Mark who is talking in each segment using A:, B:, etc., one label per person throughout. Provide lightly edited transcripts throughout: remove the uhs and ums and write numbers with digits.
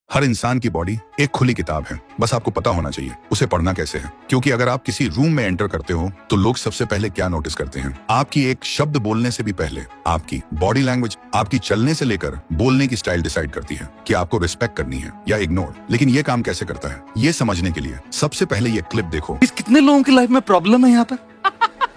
A: हर इंसान की बॉडी एक खुली किताब है, बस आपको पता होना चाहिए उसे पढ़ना कैसे है। क्योंकि अगर आप किसी रूम में एंटर करते हो तो लोग सबसे पहले क्या नोटिस करते हैं, आपकी एक शब्द बोलने से भी पहले आपकी बॉडी लैंग्वेज, आपकी चलने से लेकर बोलने की स्टाइल डिसाइड करती है कि आपको रिस्पेक्ट करनी है या इग्नोर। लेकिन ये काम कैसे करता है, ये समझने के लिए सबसे पहले ये क्लिप देखो।
B: कितने लोगों की लाइफ में प्रॉब्लम है यहाँ पर?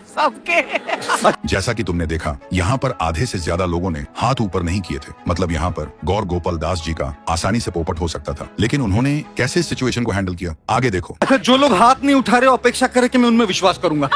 C: सबके।
A: जैसा कि तुमने देखा, यहाँ पर आधे से ज्यादा लोगों ने हाथ ऊपर नहीं किए थे। मतलब यहाँ पर गौर गोपाल दास जी का आसानी से पोपट हो सकता था, लेकिन उन्होंने कैसे इस सिचुएशन को हैंडल किया, आगे देखो।
B: अच्छा, जो लोग हाथ नहीं उठा रहे अपेक्षा करें कि मैं उनमें विश्वास करूंगा।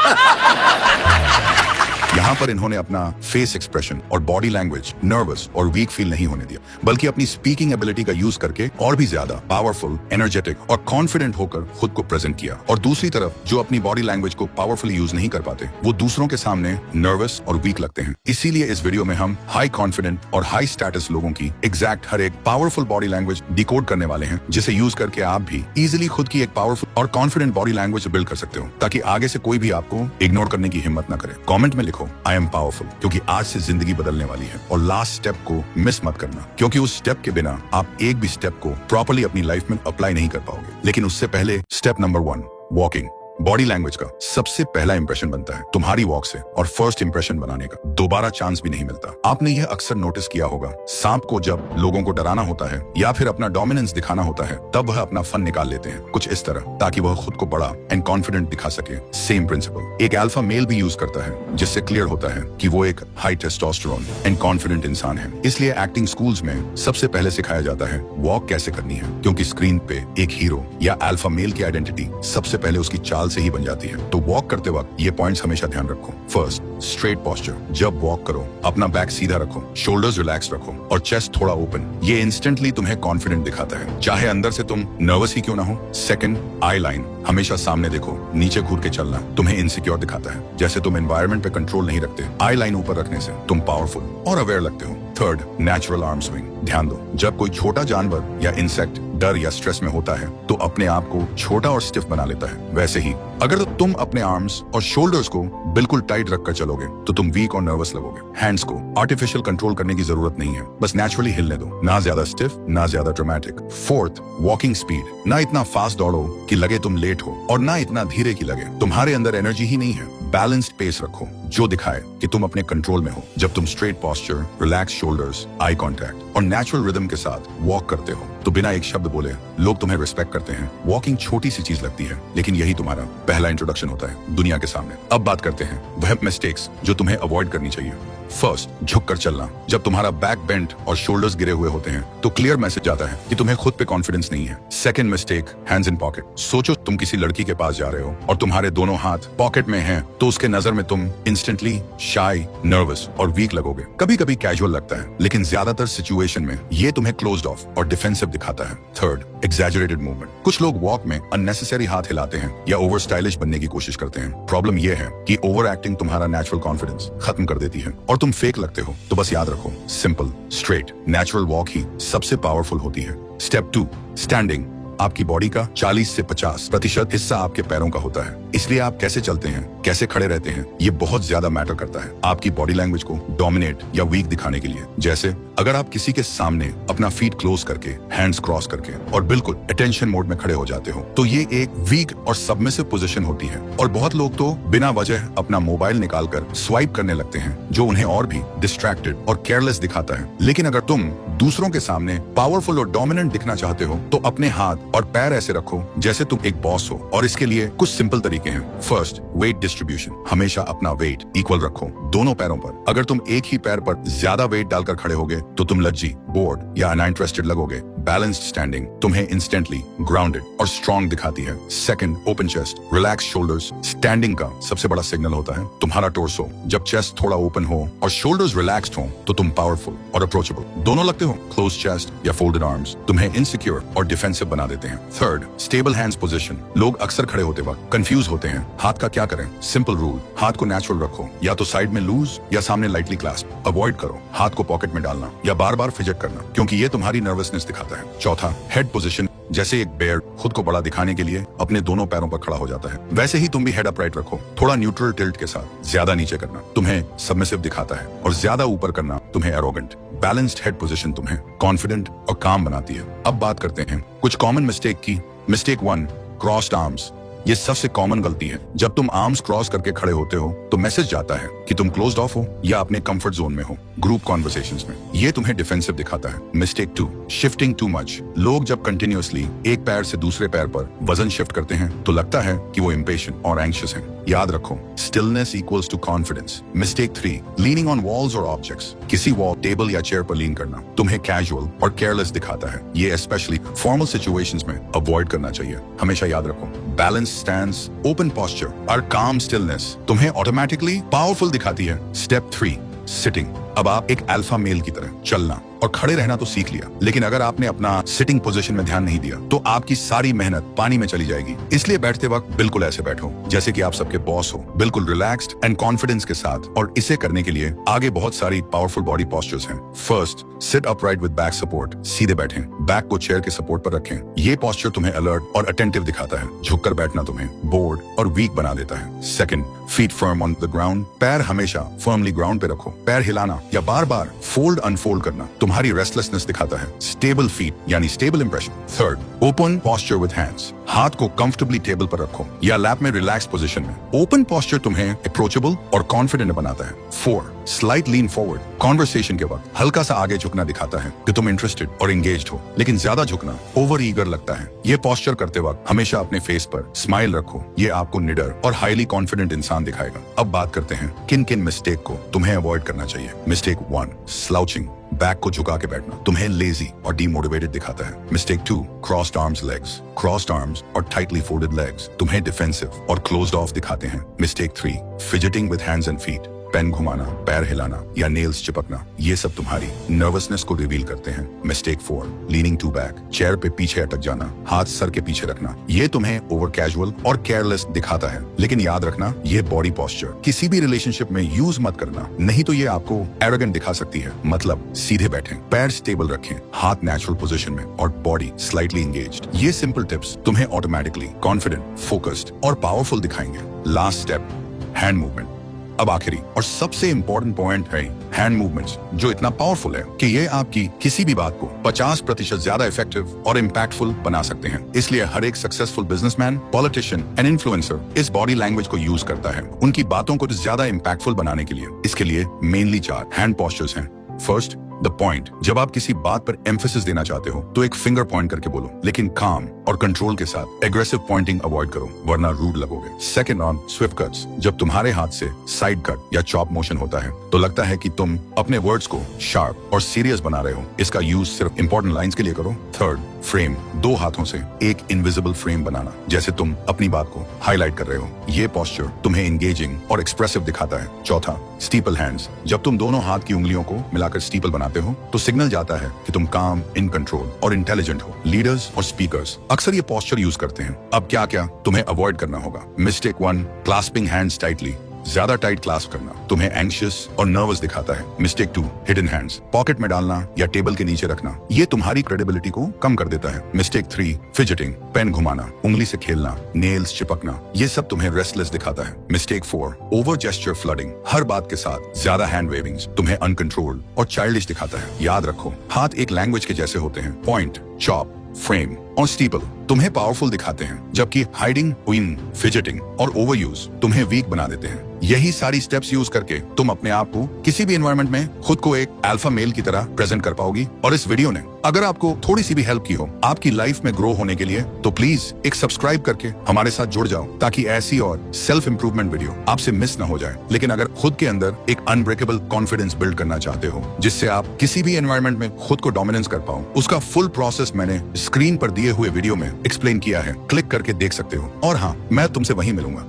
A: यहाँ पर इन्होंने अपना फेस एक्सप्रेशन और बॉडी लैंग्वेज नर्वस और वीक फील नहीं होने दिया, बल्कि अपनी स्पीकिंग एबिलिटी का यूज करके और भी ज्यादा पावरफुल, एनर्जेटिक और कॉन्फिडेंट होकर खुद को प्रेजेंट किया। और दूसरी तरफ जो अपनी बॉडी लैंग्वेज को पावरफुली यूज नहीं कर पाते, वो दूसरों के सामने नर्वस और वीक लगते हैं। इसीलिए इस वीडियो में हम हाई कॉन्फिडेंट और हाई स्टेटस लोगों की एग्जैक्ट हर एक पावरफुल बॉडी लैंग्वेज डिकोड करने वाले हैं, जिसे यूज करके आप भी इजिली खुद की एक पावरफुल और कॉन्फिडेंट बॉडी लैंग्वेज बिल्ड कर सकते हो, ताकि आगे से कोई भी आपको इग्नोर करने की हिम्मत न करे। कॉमेंट में लिखो आई एम पावरफुल, क्योंकि आज से जिंदगी बदलने वाली है। और लास्ट स्टेप को मिस मत करना, क्योंकि उस स्टेप के बिना आप एक भी स्टेप को प्रॉपर्ली अपनी लाइफ में अप्लाई नहीं कर पाओगे। लेकिन उससे पहले step number 1, walking. Body language का सबसे पहला इंप्रेशन बनता है तुम्हारी वॉक से, और फर्स्ट इंप्रेशन बनाने का दोबारा चांस भी नहीं मिलता। आपने यह अक्सर नोटिस किया होगा, सांप को जब लोगों को डराना होता है या फिर अपना डोमिनेंस दिखाना होता है, तब वह अपना फन निकाल लेते हैं कुछ इस तरह, ताकि वह खुद को बड़ा एंड कॉन्फिडेंट दिखा सके। सेम प्रिंसिपल एक अल्फा मेल भी यूज करता है, जिससे क्लियर होता है कि वो एक हाई टेस्टोस्टेरोन एंड कॉन्फिडेंट इंसान है। इसलिए एक्टिंग स्कूल्स में सबसे पहले सिखाया जाता है वॉक कैसे करनी है, क्योंकि स्क्रीन पे एक हीरो या अल्फा मेल की आइडेंटिटी सबसे पहले उसकी चाल से ही बन जाती है। तो वॉक करते वक्त ये पॉइंट्स हमेशा ध्यान रखो। First, straight posture. जब वॉक करो अपना बैक सीधा रखो, शोल्डर्स रिलैक्स रखो और चेस्ट थोड़ा ओपन। ये इंस्टेंटली तुम्हें कॉन्फिडेंट दिखाता है, चाहे अंदर से तुम नर्वस ही क्यों ना हो। सेकंड, आई लाइन। हमेशा सामने देखो, नीचे घूर के चलना तुम्हें इनसिक्योर दिखाता है, जैसे तुम एनवायरनमेंट पे कंट्रोल नहीं रखते। आई लाइन ऊपर रखने से तुम पावरफुल और अवेयर लगते हो। Third, natural arm swing. ध्यान दो, जब कोई छोटा जानवर या इंसेक्ट डर या स्ट्रेस में होता है तो अपने आप को छोटा और स्टिफ बना लेता है। वैसे ही अगर तुम अपने आर्म्स और शोल्डर्स को बिल्कुल टाइट रखकर चलोगे तो तुम वीक और नर्वस लगोगे। हैंड्स को आर्टिफिशियल कंट्रोल करने की जरूरत नहीं है, बस नेचुरली हिलने दो, ना ज्यादा स्टिफ ना ज्यादा ड्रामेटिक। Fourth, walking speed. ना इतना फास्ट दौड़ो कि लगे तुम लेट हो, और ना इतना धीरे कि लगे तुम्हारे अंदर एनर्जी ही नहीं है। बैलेंस्ड पेस रखो, जो दिखाए कि तुम अपने कंट्रोल में हो। जब तुम straight posture, relax shoulders, eye contact और नेचुरल रिदम के साथ वॉक करते हो तो बिना एक शब्द बोले लोग तुम्हें रिस्पेक्ट करते हैं। वॉकिंग छोटी सी चीज लगती है, लेकिन यही तुम्हारा पहला इंट्रोडक्शन होता है दुनिया के सामने। अब बात करते हैं वह मिस्टेक्स जो तुम्हें अवॉइड करनी चाहिए। फर्स्ट, झुककर चलना। जब तुम्हारा बैक बेंट और शोल्डर्स गिरे हुए होते हैं तो क्लियर मैसेज जाता है कि तुम्हें खुद पे कॉन्फिडेंस नहीं है। Second mistake, hands in pocket. सोचो तुम किसी लड़की के पास जा रहे हो और तुम्हारे दोनों हाथ पॉकेट में हैं, तो उसके नजर में तुम इंस्टेंटली शाई, नर्वस और वीक लगोगे। कभी कभी कैजुअल लगता है, लेकिन ज्यादातर सिचुएशन में ये तुम्हें क्लोज्ड ऑफ और डिफेंसिव दिखाता है। Third, exaggerated movement. कुछ लोग वॉक में अननेसेसरी हाथ हिलाते हैं या ओवर स्टाइलिश बनने की कोशिश करते हैं। प्रॉब्लम ये है कि ओवर एक्टिंग तुम्हारा नेचुरल कॉन्फिडेंस खत्म कर देती है और तुम फेक लगते हो। तो बस याद रखो, सिंपल, स्ट्रेट, नेचुरल वॉक ही सबसे पावरफुल होती है। Step 2, standing. आपकी बॉडी का 40 से 50% हिस्सा आपके पैरों का होता है, इसलिए आप कैसे चलते हैं, कैसे खड़े रहते हैं, ये बहुत ज्यादा मैटर करता है आपकी बॉडी लैंग्वेज को डोमिनेट या वीक दिखाने के लिए। जैसे अगर आप किसी के सामने अपना फीट क्लोज करके, हैंड्स क्रॉस करके और बिल्कुल अटेंशन मोड में खड़े हो जाते हो, तो ये एक वीक और सबमिसिव पोजीशन होती है। और बहुत लोग तो बिना वजह अपना मोबाइल निकालकर स्वाइप करने लगते हैं, जो उन्हें और भी डिस्ट्रैक्टेड और केयरलेस दिखाता है। लेकिन अगर तुम दूसरों के सामने पावरफुल और डोमिनेंट दिखना चाहते हो तो अपने हाथ और पैर ऐसे रखो जैसे तुम एक बॉस हो, और इसके लिए कुछ सिंपल तरीके हैं। First, wait distribution. हमेशा अपना वेट इक्वल रखो दोनों पैरों पर। अगर तुम एक ही पैर पर ज्यादा वेट डालकर खड़े होगे तो तुम लज्जी, बोर्ड या अनइंटरेस्टेड लगोगे। बैलेंस्ड स्टैंडिंग तुम्हें इंस्टेंटली ग्राउंडेड और स्ट्रॉन्ग दिखाती है। Second, open chest, relax shoulders. Standing का सबसे बड़ा सिग्नल होता है तुम्हारा टोर्सो। जब चेस्ट थोड़ा ओपन हो और शोल्डर्स रिलैक्स्ड हो तो तुम पावरफुल और अप्रोचेबल दोनों लगते हो। क्लोज चेस्ट या फोल्डेड आर्म्स तुम्हें इनसिक्योर और डिफेंसिव बना देते हैं। Third, stable hands position. लोग अक्सर खड़े होते वक्त कंफ्यूज होते हैं, हाथ का क्या करें। सिंपल रूल, हाथ को नेचुरल रखो, या तो साइड में लूज या सामने लाइटली क्लैस्प। अवॉइड करो हाथ को पॉकेट में डालना या बार बार फिजट करना, क्योंकि ये तुम्हारी नर्वसनेस दिखाता है। चौथा, हेड पोजीशन। जैसे एक बेयर खुद को बड़ा दिखाने के लिए अपने दोनों पैरों पर खड़ा हो जाता है, वैसे ही तुम भी हेड अपराइट रखो, थोड़ा न्यूट्रल टिल्ट के साथ। ज्यादा नीचे करना तुम्हें सबमिसिव दिखाता है और ज्यादा ऊपर करना तुम्हें एरोगेंट। बैलेंस्ड हेड पोजीशन तुम्हें कॉन्फिडेंट और काम बनाती है। अब बात करते हैं कुछ कॉमन मिस्टेक की। Mistake 1, crossed arms. ये सबसे कॉमन गलती है। जब तुम आर्म्स क्रॉस करके खड़े होते हो तो मैसेज जाता है कि तुम क्लोज्ड ऑफ हो या अपने कंफर्ट जोन में हो। ग्रुप कॉन्वर्सेशंस में ये तुम्हें डिफेंसिव दिखाता है। Mistake 2, shifting too much. लोग जब कंटिन्यूअसली एक पैर से दूसरे पैर पर वजन शिफ्ट करते हैं तो लगता है कि वो इम्पेशेंट और एंग्शियस हैं। याद रखो, stillness equals to confidence. Mistake 3, leaning on walls और ऑब्जेक्ट्स। किसी वॉल, टेबल या चेयर पर लीन करना तुम्हें कैजुअल और केयरलेस दिखाता है। ये स्पेशली फॉर्मल सिचुएशंस में अवॉइड करना चाहिए। हमेशा याद रखो, बैलेंस स्टैंस, ओपन posture और calm stillness तुम्हें ऑटोमेटिकली पावरफुल दिखाती है। Step 3, sitting. अब आप एक अल्फा मेल की तरह चलना और खड़े रहना तो सीख लिया, लेकिन अगर आपने अपना सिटिंग पोजीशन में ध्यान नहीं दिया तो आपकी सारी मेहनत पानी में चली जाएगी। इसलिए बैठते वक्त बिल्कुल ऐसे बैठो जैसे कि आप सबके बॉस हो, बिल्कुल रिलैक्स्ड एंड कॉन्फिडेंस के साथ। और इसे करने के लिए आगे बहुत सारी पावरफुल बॉडी पोस्चर्स हैं। First, sit upright with back support. सीधे बैठें, बैक को चेयर के सपोर्ट पर रखें। ये पोस्चर तुम्हें अलर्ट और अटेंटिव दिखाता है। झुककर बैठना तुम्हें बोर्ड और वीक बना देता है। Second, feet firm on the ground. पैर हमेशा फर्मली ग्राउंड पे रखो। पैर हिलाना या बार बार फोल्ड अनफोल्ड करना तुम्हारी रेस्टलेसनेस दिखाता है। स्टेबल फीट यानी stable impression. Third, open posture with hands. हाथ को कंफर्टेबली टेबल पर रखो या लैप में रिलैक्स पोजीशन में। ओपन पोस्चर तुम्हें अप्रोचेबल और कॉन्फिडेंट बनाता है। 4, स्लाइट लीन फॉरवर्ड। कॉन्वर्सेशन के वक्त हल्का सा आगे झुकना दिखाता है कि तुम इंटरेस्टेड और एंगेज्ड हो, लेकिन ज्यादा झुकना ओवर ईगर लगता है। ये पोस्चर करते वक्त हमेशा अपने फेस पर स्माइल रखो। ये आपको निडर और हाईली कॉन्फिडेंट इंसान दिखाएगा। अब बात करते हैं किन किन मिस्टेक को तुम्हें अवॉइड करना चाहिए। Mistake 1, slouching. बैक को झुका के बैठना तुम्हें लेजी और डीमोटिवेटेड दिखाता है। Mistake 2, crossed arms legs. Crossed arms और टाइटली फोल्डेड लेग्स तुम्हें डिफेंसिव और क्लोज्ड ऑफ दिखाते हैं। Mistake 3, fidgeting with hands and feet. Pen घुमाना, पैर हिलाना या नेल्स चिपकना, ये सब तुम्हारी नर्वसनेस को रिवील करते हैं। Mistake 4, leaning to back. Chair पे पीछे अटक जाना, हाथ सर के पीछे रखना, ये तुम्हें ओवर कैजुअल और केयरलेस दिखाता है। लेकिन याद रखना, ये बॉडी पोस्चर किसी भी रिलेशनशिप में यूज मत करना, नहीं तो ये आपको एरोगेंट दिखा सकती है। मतलब सीधे बैठें, पैर स्टेबल रखें, हाथ नेचुरल पोजीशन में और बॉडी स्लाइटली एंगेज्ड। ये सिंपल टिप्स तुम्हें ऑटोमेटिकली कॉन्फिडेंट, फोकस्ड और पावरफुल दिखाएंगे। Last step, hand movement. अब आखिरी और सबसे इंपॉर्टेंट पॉइंट है हैंड मूवमेंट्स, जो इतना पावरफुल है कि ये आपकी किसी भी बात को 50% ज्यादा इफेक्टिव और इम्पैक्टफुल बना सकते हैं। इसलिए हर एक successful businessman, politician and influencer इस बॉडी लैंग्वेज को यूज करता है उनकी बातों को ज्यादा इम्पैक्टफुल बनाने के लिए। इसके लिए मेनली 4 हैंड पोस्चर्स हैं। First, the point. जब आप किसी बात पर एम्फेसिस देना चाहते हो तो एक फिंगर पॉइंट करके बोलो, लेकिन काम और कंट्रोल के साथ एग्रेसिव पॉइंटिंग अवॉइड करो, वरना रूड लगोगे। Second on Swift cuts. जब तुम्हारे हाथ से साइड कट या चॉप मोशन होता है तो लगता है कि तुम अपने वर्ड्स को शार्प और सीरियस बना रहे हो। इसका यूज सिर्फ इंपॉर्टेंट लाइंस के लिए करो। Third, frame. 2 हाथों से एक इनविजिबल फ्रेम बनाना, जैसे तुम अपनी बात को हाईलाइट कर रहे हो। ये पोस्चर तुम्हें एंगेजिंग और एक्सप्रेसिव दिखाता है। चौथा, स्टीपल हैंड्स। जब तुम दोनों हाथ की उंगलियों को मिलाकर स्टीपल बनाते हो तो सिग्नल जाता है कि तुम काम, इन कंट्रोल और इंटेलिजेंट हो। लीडर्स और स्पीकर्स अक्सर ये पोस्चर यूज करते हैं। अब क्या क्या तुम्हें अवॉइड करना होगा। Mistake 1, clasping hands tightly. ज्यादा टाइट क्लास्प करना तुम्हें एंग्शियस और नर्वस दिखाता है। Mistake 2, hidden hands. पॉकेट में डालना या टेबल के नीचे रखना, ये तुम्हारी क्रेडिबिलिटी को कम कर देता है। Mistake 3, fidgeting. पेन घुमाना, उंगली से खेलना, नेल्स चिपकना, ये सब तुम्हें रेस्टलेस दिखाता है। Mistake 4, over gesture flooding. हर बात के साथ ज्यादा हैंड वेविंग्स तुम्हें अनकंट्रोल्ड और चाइल्डिश दिखाता है। याद रखो, हाथ एक लैंग्वेज के जैसे होते हैं। पॉइंट, चॉप, फ्रेम और स्टीपल तुम्हें पावरफुल दिखाते हैं, जबकि हाइडिंग, विंग, फिजिटिंग और ओवरयूज तुम्हें वीक बना देते हैं। यही सारी स्टेप्स यूज करके तुम अपने आप को किसी भी एनवायरनमेंट में खुद को एक अल्फा मेल की तरह प्रेजेंट कर पाओगी। और इस वीडियो ने अगर आपको थोड़ी सी भी हेल्प की हो आपकी लाइफ में ग्रो होने के लिए, तो प्लीज एक सब्सक्राइब करके हमारे साथ जुड़ जाओ, ताकि ऐसी और सेल्फ इंप्रूवमेंट वीडियो आपसे मिस ना हो जाए। लेकिन अगर खुद के अंदर एक अनब्रेकेबल कॉन्फिडेंस बिल्ड करना चाहते हो, जिससे आप किसी भी एनवायरनमेंट में खुद को डोमिनेंस कर पाओ, उसका फुल प्रोसेस मैंने स्क्रीन पर दिए हुए वीडियो में एक्सप्लेन किया है। क्लिक करके देख सकते हो। और हाँ, मैं तुमसे वहीं मिलूंगा।